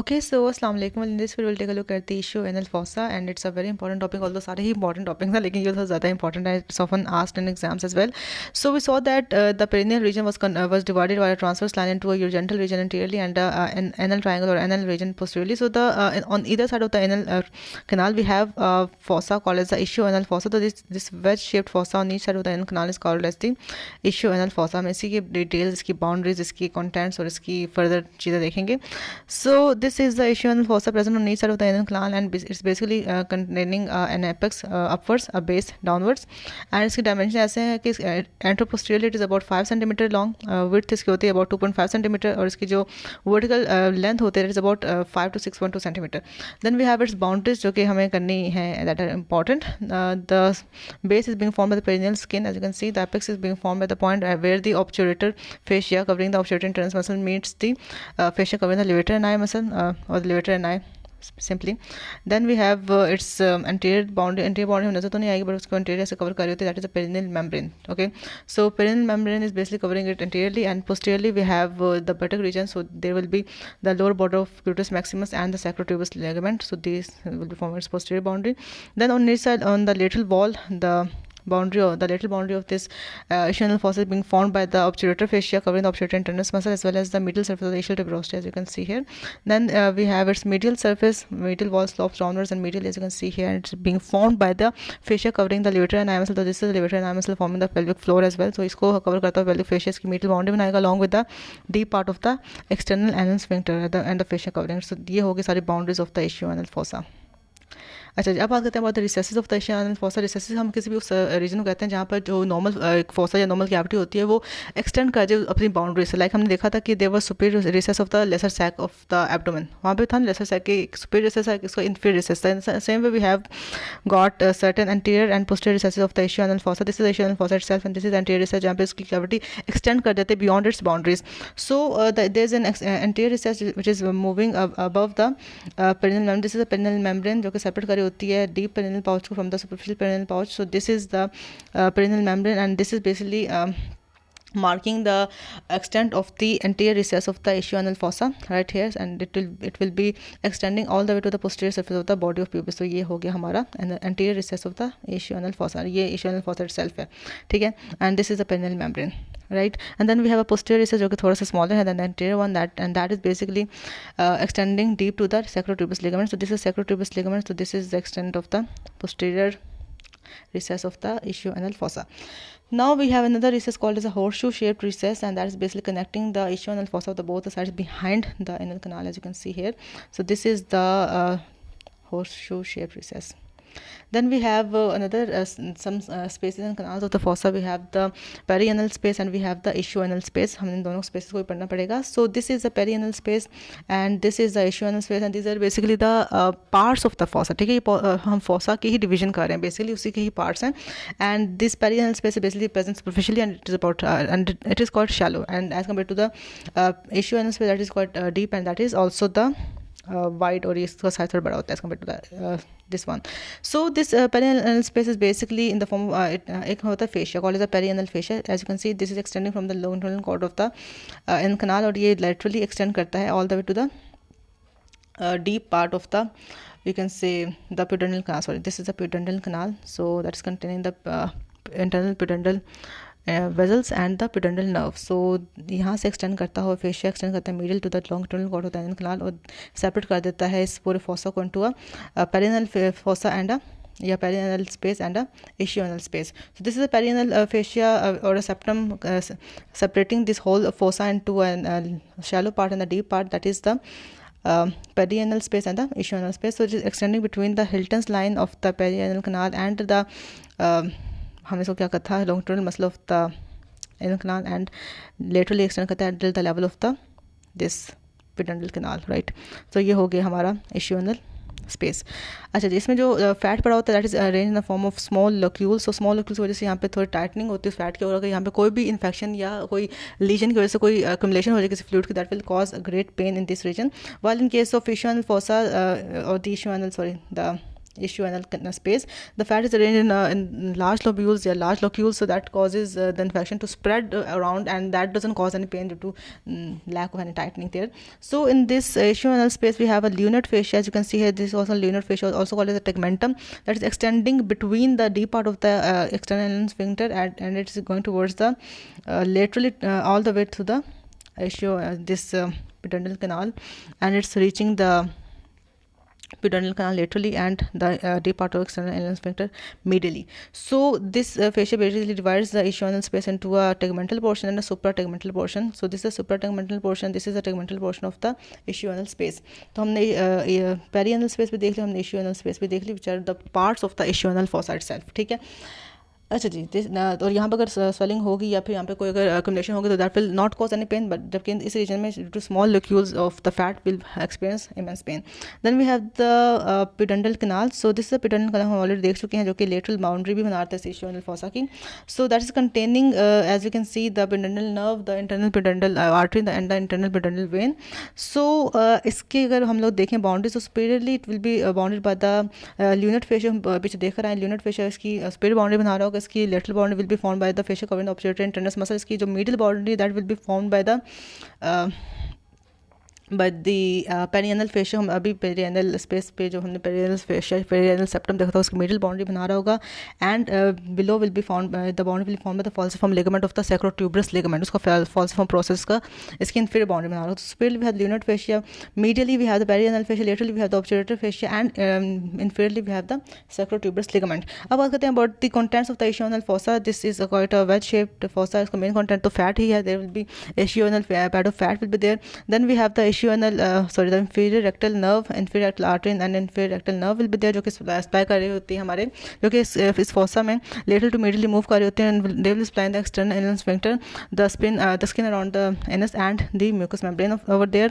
Okay, so अस्सलाम वालेकुम. In this video, we'll take a look at the issue anal fossa, and it's a very important topic. Although सारे ही important topics हैं, लेकिन ये तो ज़्यादा important है. It's often asked in exams as well. So we saw that the perineal region was divided by a transverse line into a urogenital region anteriorly and an anal triangle or anal region posteriorly. So on either side of the anal canal, we have fossa called as the issue anal fossa. So this wedge-shaped fossa on each side of the anal canal is called as the issue anal fossa. हम इसी की details, इसकी boundaries, इसकी contents और इसकी further चीज़ें देखेंगे. So this is the issue anal fossa present on each side of the anal canal, and it's basically containing an apex upwards, a base downwards, and इसकी dimension ऐसे है कि anteroposteriorly it is about 5 centimeter long, width इसकी होती है about 2.5 centimeter, और इसकी जो vertical length होती है it is about 5 to 6.2 centimeter. Then we have its boundaries जो कि हमें करनी है, that are important. The base is being formed by the perineal skin. As you can see, the apex is being formed by the point where the obturator fascia covering the obturator internals muscle meets the fascia covering the levator ani muscle, or the levator ani simply. Then we have its anterior boundary हमें नजर तो नहीं आएगी, but उसको anterior से cover कर रही होती है, that is the perineal membrane. Okay, so perineal membrane is basically covering it anteriorly, and posteriorly we have the buttock region. So there will be the lower border of gluteus maximus and the sacrotuberous ligament. So these will be formed its posterior boundary. Then on each side, on the lateral wall, the lateral boundary of this issue anal fossa is being formed by the obturator fascia covering the obturator internus muscle, as well as the medial surface of the ischial tuberosity, as you can see here. Then we have its medial surface, medial wall slopes downwards and medial, as you can see here. It's being formed by the fascia covering the levator ani muscle. So this is the levator ani muscle forming the pelvic floor as well. So इसको cover करता है pelvic fascia, इसकी medial boundary बनाएगा along with the deep part of the external anal sphincter and the fascia covering. So ये होगी सारी boundaries of the issue anal fossa. अच्छा जी, अब बात करते हैं about the recesses of the issue anal fossa. Recesses हम किसी भी उस रीजन को कहते हैं जहाँ पर जो नॉर्मल फोसा या नॉर्मल कैविटी होती है वो एक्सटेंड कर जाए अपनी बाउंड्री से. लाइक हमने देखा था कि there was superior recess of the lesser sac of the abdomen. वहाँ पे था लेसर सैक की सुपीरियर रिसेस है, इसको इन्फीरियर रिसेस था. Same way we have got certain anterior and posterior recesses of the issue anal fossa. This is issue anal fossa itself, and this is anterior recess जहाँ पे इसकी cavity extend कर जाते हैं beyond its boundaries. So there is an anterior recess which is moving above the perineal membrane. This is a perineal membrane जो कि separate करी होती है deep perineal pouch को from the superficial perineal pouch. So this is the perineal membrane, and this is basically marking the extent of the anterior recess of the issue anal fossa right here, and it will be extending all the way to the posterior surface of the body of pubis. So ये हो गया हमारा anterior recess of the issue anal fossa. ये issue anal fossa itself है, ठीक है, and this is the perineal membrane, right? And then we have a posterior recess जो कि थोड़ा सा smaller है than the anterior one, that is basically extending deep to the sacrotuberous ligament. So this is sacrotuberous ligament. So this is the extent of the posterior recess of the issue anal fossa. Now we have another recess called as a horseshoe shaped recess, and that is basically connecting the issue anal fossa of the both the sides behind the anal canal, as you can see here. So this is the horseshoe shaped recess. Then we have another some spaces and canals of the fossa. We have the perianal space and we have the issue anal space. हम इन दोनों spaces को भी पढ़ना पड़ेगा. So this is the perianal space and this is the issue anal space, and these are basically the parts of the fossa. ठीक है, ये हम fossa की ही division कर रहे हैं, basically उसी के ही parts हैं. And this perianal space is basically present superficially, and it is about and it is quite shallow, and as compared to the issue anal space, that is quite deep, and that is also the wide, और इसका size थोड़ा बड़ा होता है as compared to the this one. So this perianal space is basically in the form of एक होता है fascia called as the perianal fascia. As you can see, this is extending from the long cord of the anal canal, और ये laterally extend करता है all the way to the deep part of the, you can say, the pudendal canal. Sorry, this is the pudendal canal. So that is containing the internal pudendal vessels and the pudendal nerve. So यहाँ से extend करता है, fascia extend करता है medial to the longitudinal cord of the anal canal, और separate कर देता है इस पूरे fossa को into a perianal fossa and a perianal space and a issue anal space. So this is a perianal fascia or a septum separating this whole fossa into a shallow part and the deep part, that is the perianal space and the issue anal space. So it is extending between the Hilton's line of the perianal canal and the हमने इसको क्या कहता है longitudinal muscle of the anal canal, and laterally extend करता है until the level of the this pudendal canal, right? So ये हो गया हमारा issue anal space. अच्छा जी, इसमें जो फैट पड़ा होता है that is arranged in the form of small locules. So small locules की वजह से यहाँ पे थोड़ी टाइटनिंग होती है फैट की, और अगर यहाँ पे कोई भी इन्फेक्शन या कोई लीजन की वजह से कोई accumulation हो जाए किसी फ्लूइड की, that will cause a great pain in this region. While in case of issue anal fossa or the issue anal, sorry, the ischial space. The fat is arranged in large lobules, large locules, so that causes the infection to spread around, and that doesn't cause any pain due to lack of any tightening there. So in this ischial space we have a lunate fascia. As you can see here, this is also lunate fascia, also called as a tegmentum, that is extending between the deep part of the external anal sphincter, and it is going towards the laterally all the way to the this pudendal canal, and it's reaching the pudendal canal laterally and the deep part of external anal sphincter medially. So this fascia basically divides the ischial space into a tegmental portion and a suprategmental portion. So this is a suprategmental portion, this is a tegmental portion of the ischial space. तो हमने perianal space भी देख लिया, हमने ischial space भी देख ली, which are the parts of the ischial fossa itself. ठीक है. अच्छा जी, और यहाँ पर अगर स्वेलिंग होगी या फिर यहाँ पे कोई अगर अकोमोडेशन होगी तो that will not cause any pain, but जबकि इस रीजन में two small molecules of the fat will experience immense pain. Then we have the pudendal canal. So this is pudendal canal हम ऑलरेडी देख चुके हैं, जो कि लेटरल बाउंड्री भी बनाते हैं ischial fossa की. So that is containing as you can see the pudendal nerve, the internal pudendal artery and the internal pudendal vein. So इसके अगर हम लोग देखें बाउंड्री, तो superiorly it will be bounded by the lunate fascia. हम पीछे देख रहे हैं ल्यूनेट फेशिया इसकी सुपीरियर बाउंड्री बना रहा होगा. इसकी lateral boundary will be formed by the fascia covering the obturator and tendinous muscle. इसकी जो middle boundary that will be formed by the perianal fascia. हम अभी पेरियनल स्पेस पे जो हमने पेरियनल फेशिया, पेरियनल सेप्टम देखा था, उसकी मिडिल बाउंड्री बना रहा होगा. And below will be found the boundary will form by the falciform ligament of the sacrotuberous ligament. उसका फॉल्सिफॉर्म प्रोसेस का इसकी इंफीरियर बाउंड्री बना रहा होगा. तो superiorly we have lunate fascia, medially we have the perianal fascia, laterally we have the obturator fascia, and inferiorly we have the sacrotuberous ligament. अब बात करते हैं about the contents of the ischial fossa. This is quite a wedge shaped fossa. इसका main content तो fat ही है. There will be ischial pad of fat will be there. Then we have the the inferior rectal nerve, inferior rectal artery and inferior rectal nerve will be there, जो कि supply कर रही होती है हमारे, जो कि इस फोसा में lateral to medially मूव कर रही होती हैं. and they will supply the external anal sphincter, the skin around the anus and the mucous membrane over there.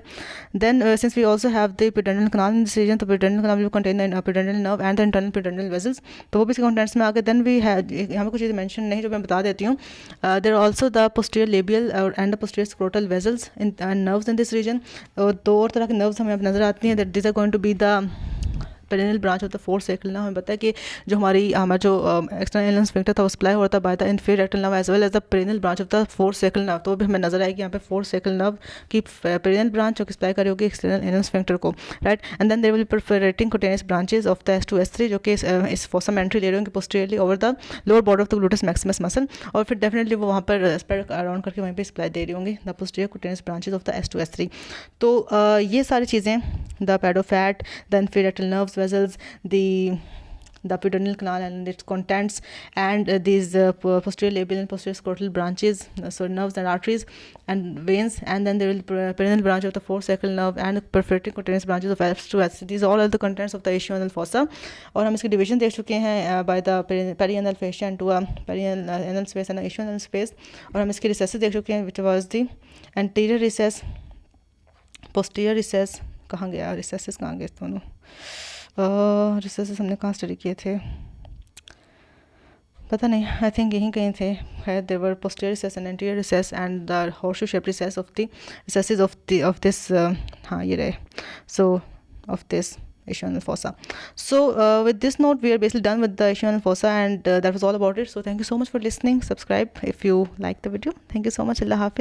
Then since we also have the pudendal canal in this region, the pudendal canal will contain the pudendal nerve and the internal pudendal vessels. तो वो भी इसके contents में आ गए. Then we have यहाँ पे कुछ चीज़ें mention नहीं, जो मैं बता देती हूँ. There are also the posterior labial and the posterior scrotal vessels and nerves in this region. और दो और तरह के नर्व्स हमें नजर आती हैं. That this are going to be the perineal branch of the fourth sacral nerve. हमें पता है कि जो हमारा जो एक्सटर्नल एनल स्फिंक्टर था वो सप्लाई हो रहा था by the inferior rectal nerve as well as the perineal branch of the fourth sacral nerve. तो भी हमें नजर आएगी यहाँ पे फोर्थ सैकल नर्व की पेरिनल ब्रांच जो कि सप्लाई कर रही होगी एक्सटर्नल एनल स्फिंक्टर को, right. And then there will be perforating cutaneous branches of the S2 S3 जो कि इस फोसा में एंट्री ले रहे होंगे posteriorly over the lower border of the gluteus Maximus muscle, और फिर डेफिनेटली वो वहाँ पर स्प्रेड अराउंड करके वहीं पर सप्लाई दे रही होंगी the posterior cutaneous branches of the S2 S3. तो ये सारी चीज़ें, the pad of fat, the inferior rectal nerves vessels, the pudendal canal and its contents, and these posterior labial and posterior scrotal branches, so nerves and arteries and veins, and then there will be perennial branch of the fourth sacral nerve and perforating cutaneous branches of S2 S3. These all are the contents of the ischial fossa. और हम इसकी division देख चुके हैं by the perianal fascia into a perianal anal space and ischial space. और हम इसकी recesses देख चुके हैं, which was the anterior recess, posterior recess. कहाँ गया recesses, कहाँ गए दोनों रिसर्चेस हमने कहाँ स्टडी किए थे पता नहीं. आई थिंक यहीं कहीं थे. है there were posterior recess and anterior recess and the horseshoe shaped recess of the recesses of this, हाँ ये रहे. So of this ischial fossa. So with this note we are basically done with the ischial fossa, and that was all about it. So thank you so much for listening. Subscribe if you like the video. Thank you so much. Allah Hafiz.